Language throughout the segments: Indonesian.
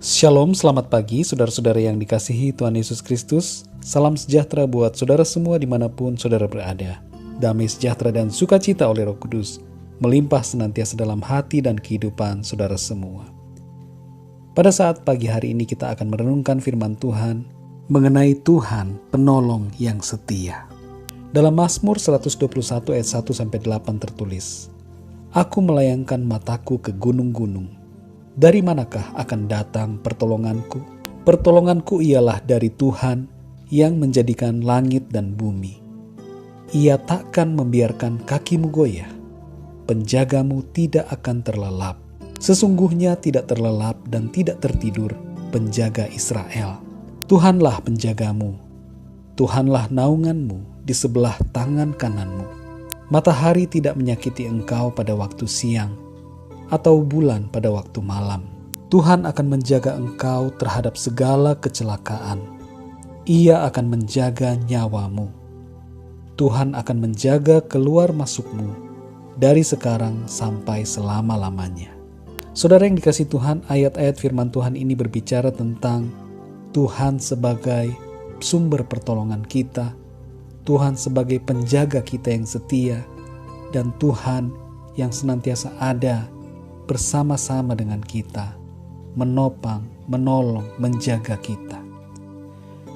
Shalom, selamat pagi saudara-saudara yang dikasihi Tuhan Yesus Kristus. Salam sejahtera buat saudara semua dimanapun saudara berada. Damai sejahtera dan sukacita oleh Roh Kudus melimpah senantiasa dalam hati dan kehidupan saudara semua. Pada saat pagi hari ini kita akan merenungkan firman Tuhan mengenai Tuhan penolong yang setia. Dalam Mazmur 121 ayat 1-8 tertulis, "Aku melayangkan mataku ke gunung-gunung. Dari manakah akan datang pertolonganku? Pertolonganku ialah dari Tuhan yang menjadikan langit dan bumi. Ia takkan membiarkan kakimu goyah. Penjagamu tidak akan terlelap. Sesungguhnya tidak terlelap dan tidak tertidur penjaga Israel. Tuhanlah penjagamu. Tuhanlah naunganmu di sebelah tangan kananmu. Matahari tidak menyakiti engkau pada waktu siang, atau bulan pada waktu malam. Tuhan akan menjaga engkau terhadap segala kecelakaan. Ia akan menjaga nyawamu. Tuhan akan menjaga keluar masukmu dari sekarang sampai selama-lamanya." Saudara yang dikasihi Tuhan, ayat-ayat firman Tuhan ini berbicara tentang Tuhan sebagai sumber pertolongan kita, Tuhan sebagai penjaga kita yang setia, dan Tuhan yang senantiasa ada bersama-sama dengan kita, menopang, menolong, menjaga kita.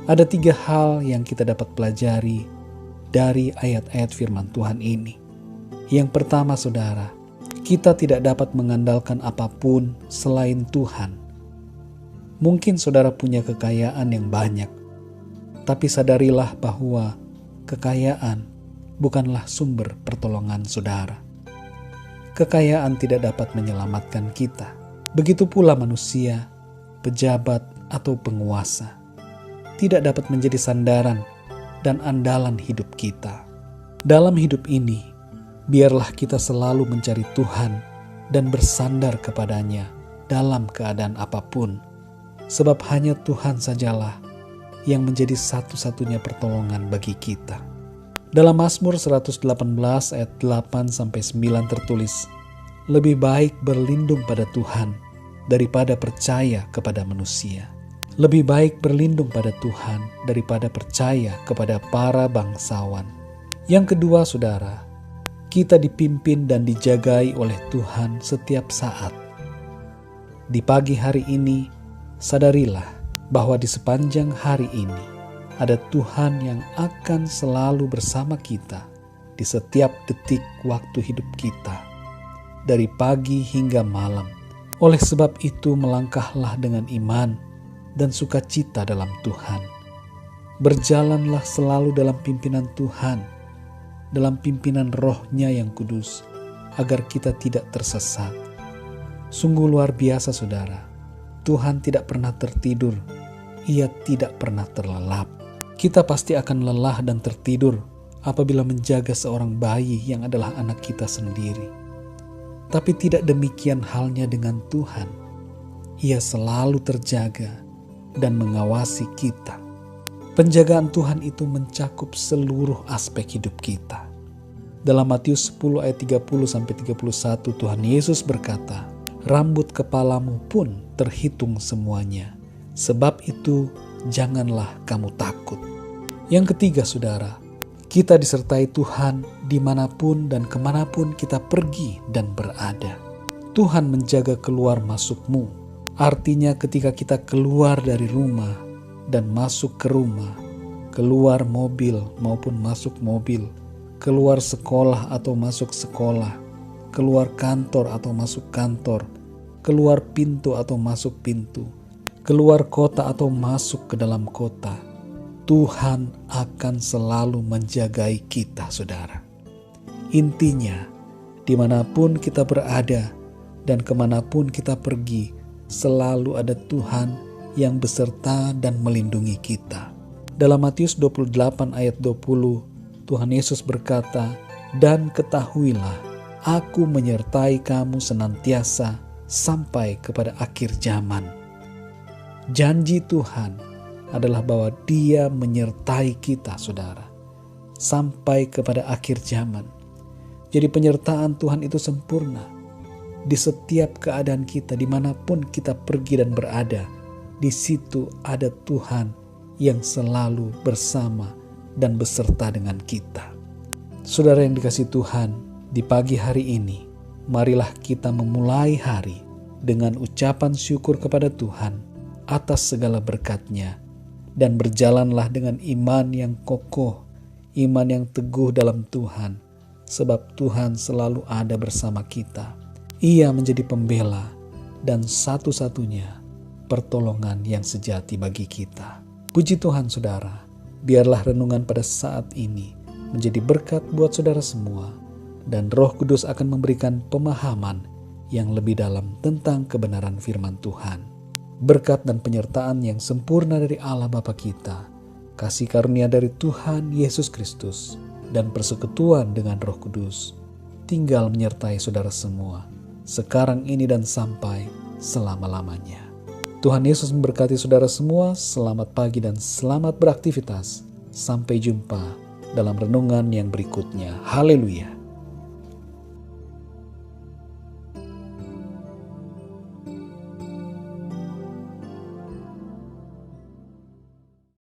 Ada 3 hal yang kita dapat pelajari dari ayat-ayat firman Tuhan ini. Yang pertama, saudara, kita tidak dapat mengandalkan apapun selain Tuhan. Mungkin saudara punya kekayaan yang banyak, tapi sadarilah bahwa kekayaan bukanlah sumber pertolongan saudara. Kekayaan tidak dapat menyelamatkan kita. Begitu pula manusia, pejabat, atau penguasa tidak dapat menjadi sandaran dan andalan hidup kita. Dalam hidup ini, biarlah kita selalu mencari Tuhan dan bersandar kepadanya dalam keadaan apapun, sebab hanya Tuhan sajalah yang menjadi satu-satunya pertolongan bagi kita. Dalam Mazmur 118 ayat 8-9 tertulis, "Lebih baik berlindung pada Tuhan daripada percaya kepada manusia. Lebih baik berlindung pada Tuhan daripada percaya kepada para bangsawan." Yang kedua, saudara, kita dipimpin dan dijagai oleh Tuhan setiap saat. Di pagi hari ini, sadarilah bahwa di sepanjang hari ini ada Tuhan yang akan selalu bersama kita di setiap detik waktu hidup kita, dari pagi hingga malam. Oleh sebab itu, melangkahlah dengan iman dan sukacita dalam Tuhan. Berjalanlah selalu dalam pimpinan Tuhan, dalam pimpinan Roh-Nya yang kudus, agar kita tidak tersesat. Sungguh luar biasa, saudara. Tuhan tidak pernah tertidur, Ia tidak pernah terlelap. Kita pasti akan lelah dan tertidur apabila menjaga seorang bayi yang adalah anak kita sendiri. Tapi tidak demikian halnya dengan Tuhan. Ia selalu terjaga dan mengawasi kita. Penjagaan Tuhan itu mencakup seluruh aspek hidup kita. Dalam Matius 10 ayat 30-31, Tuhan Yesus berkata, "Rambut kepalamu pun terhitung semuanya. Sebab itu janganlah kamu takut." Yang ketiga, saudara, kita disertai Tuhan dimanapun dan kemanapun kita pergi dan berada. Tuhan menjaga keluar masukmu. Artinya ketika kita keluar dari rumah dan masuk ke rumah, keluar mobil maupun masuk mobil, keluar sekolah atau masuk sekolah, keluar kantor atau masuk kantor, keluar pintu atau masuk pintu, keluar kota atau masuk ke dalam kota, Tuhan akan selalu menjagai kita, saudara. Intinya, dimanapun kita berada dan kemanapun kita pergi, selalu ada Tuhan yang beserta dan melindungi kita. Dalam Matius 28 ayat 20, Tuhan Yesus berkata, "Dan ketahuilah, Aku menyertai kamu senantiasa sampai kepada akhir zaman." Janji Tuhan adalah bahwa Dia menyertai kita, saudara, sampai kepada akhir zaman. Jadi penyertaan Tuhan itu sempurna. Di setiap keadaan kita, dimanapun kita pergi dan berada, di situ ada Tuhan yang selalu bersama dan beserta dengan kita. Saudara yang dikasihi Tuhan, di pagi hari ini, marilah kita memulai hari dengan ucapan syukur kepada Tuhan atas segala berkat-Nya, dan berjalanlah dengan iman yang kokoh, iman yang teguh dalam Tuhan, sebab Tuhan selalu ada bersama kita. Ia menjadi pembela dan satu-satunya pertolongan yang sejati bagi kita. Puji Tuhan saudara, biarlah renungan pada saat ini menjadi berkat buat saudara semua, dan Roh Kudus akan memberikan pemahaman yang lebih dalam tentang kebenaran firman Tuhan. Berkat dan penyertaan yang sempurna dari Allah Bapa kita, kasih karunia dari Tuhan Yesus Kristus, dan persekutuan dengan Roh Kudus tinggal menyertai saudara semua, sekarang ini dan sampai selama-lamanya. Tuhan Yesus memberkati saudara semua. Selamat pagi dan selamat beraktivitas. Sampai jumpa dalam renungan yang berikutnya. Haleluya.